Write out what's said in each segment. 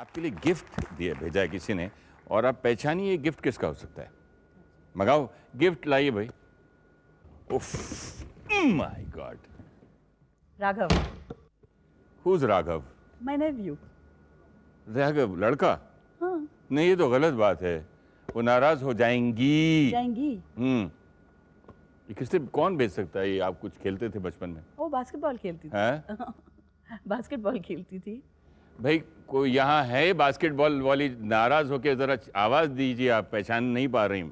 आपके लिए गिफ्ट दिया भेजा है किसी ने और आप पहचानिए ये गिफ्ट किसका हो सकता है। मंगाओ गिफ्ट लाइए भाई। उफ my god. Raghav, who's Raghav? My nephew. Raghav लड़का? हाँ। नहीं ये तो गलत बात है, वो नाराज हो जाएंगी। जाएंगी? ये किससे कौन भेज सकता है? ये आप कुछ खेलते थे बचपन में? वो बास्केटबॉल खेलती थी। हैं? बास्केटबॉल खेलती थी। भाई कोई यहाँ है बास्केटबॉल वाली? नाराज होके जरा आवाज दीजिए। आप पहचान नहीं पा रही,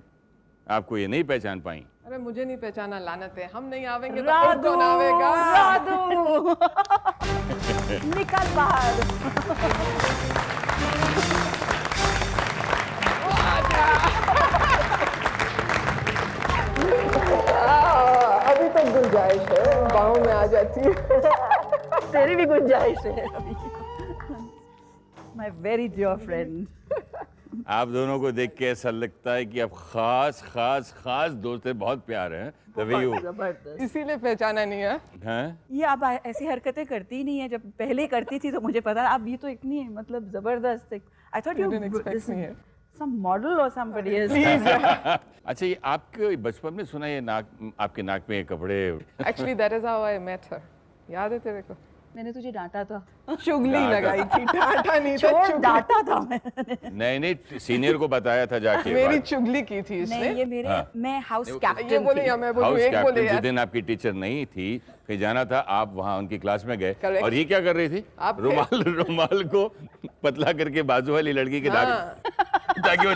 आपको ये नहीं पहचान पाई। अरे मुझे नहीं पहचाना, लानत है। हम नहीं आवेंगे तो और कौन आवेगा? राधू निकल बाहर। अभी तो गुंजाइश है, बाहों में आ जाती है। तेरी भी गुंजाइश है अभी। My very dear friend. आप दोनों को देख के ऐसा लगता है कि आप खास खास खास दोस्त हैं, बहुत प्यार है। तभी जबरदस्त। इसीलिए पहचाना नहीं है। हैं? ये आप ऐसी हरकतें करती ही नहीं है। जब पहले करती थी तो मुझे पता, अब ये तो इतनी है मतलब जबरदस्त। I thought you some model और समबडी एल्स। अच्छा ये आपके बचपन में सुना ये नाक, आपके नाक में ये कपड़े? Actually that is how I met her. याद है तेरे को? मैंने तुझे डांटा था। चुगली लगाई थी, डांटा नहीं था, छोड़, चुगली। डांटा था मैंने। नहीं सीनियर को बताया था जाके। मेरी चुगली की थी इसने। नहीं ये मेरे हाँ। मैं हाउस ये कैप्टन बोले या थी। मैं बोलूं, हाउस एक बोले कैप्टन जिस यार। दिन आपकी टीचर नहीं थी, कहीं जाना था, आप वहाँ उनकी क्लास में गए। Correct. और ये क्या कर रही थी? आप थे। रुमाल को पतला करके बाजू वाली लड़की के नाक ताकि वो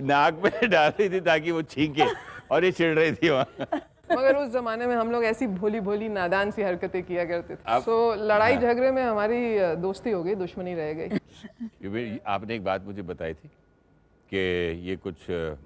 नाक में डाल रही थी ताकि वो छींके, और ये चिढ़ रही थी वहाँ। मगर उस जमाने में हम लोग ऐसी भोली भोली नादान सी हरकतें किया करते थे। आप- तो लड़ाई झगड़े में हमारी दोस्ती हो गई, दुश्मनी रह गई। आपने एक बात मुझे बताई थी कि ये कुछ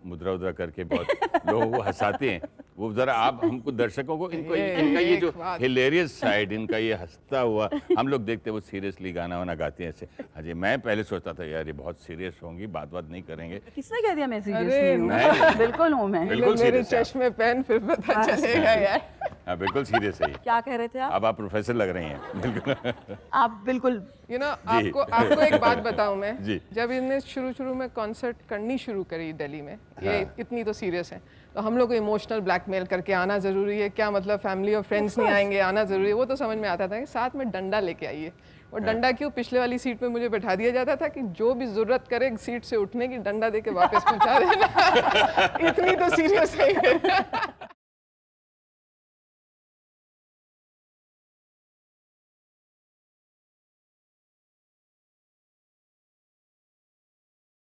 मुद्रा उद्रा करके बहुत लोगों को हंसाते हैं। वो जरा आप हमको दर्शकों को इनका ये जो हिलेरियस साइड, इनका ये हंसता हुआ हम लोग देखते हैं, वो सीरियसली गाना वाना गाते हैं ऐसे। अजय मैं पहले सोचता था यार ये बहुत सीरियस होंगी, बात नहीं करेंगे। किसने कह दिया मैं सीरियस अरे नहीं नहीं। हूँ? बिल्कुल हूँ मैं। बिल्कुल मेरे serious है। चश्मे पहन फिर पता चलेगा यार। हाँ बिल्कुल सीरियस है ये। क्या कह रहे थे आप? अब आप प्रोफेसर लग रही हैं बिल्कुल। आप बिल्कुल यू नो आपको एक बात बताऊं मैं। जी। जब इन्हें शुरू में कॉन्सर्ट करनी शुरू करी दिल्ली में, ये इतनी तो सीरियस है, तो हम लोग को इमोशनल ब्लैकमेल करके आना जरूरी है क्या? मतलब फैमिली और फ्रेंड्स नहीं आएंगे, आना जरूरी है। वो तो समझ में आता था कि साथ में डंडा लेके आइए। और डंडा क्यों? पिछले वाली सीट पे मुझे बैठा दिया जाता था कि जो भी जरूरत करे सीट से उठने की, डंडा दे के वापस पहुंचा देना। इतनी तो सीरियस है।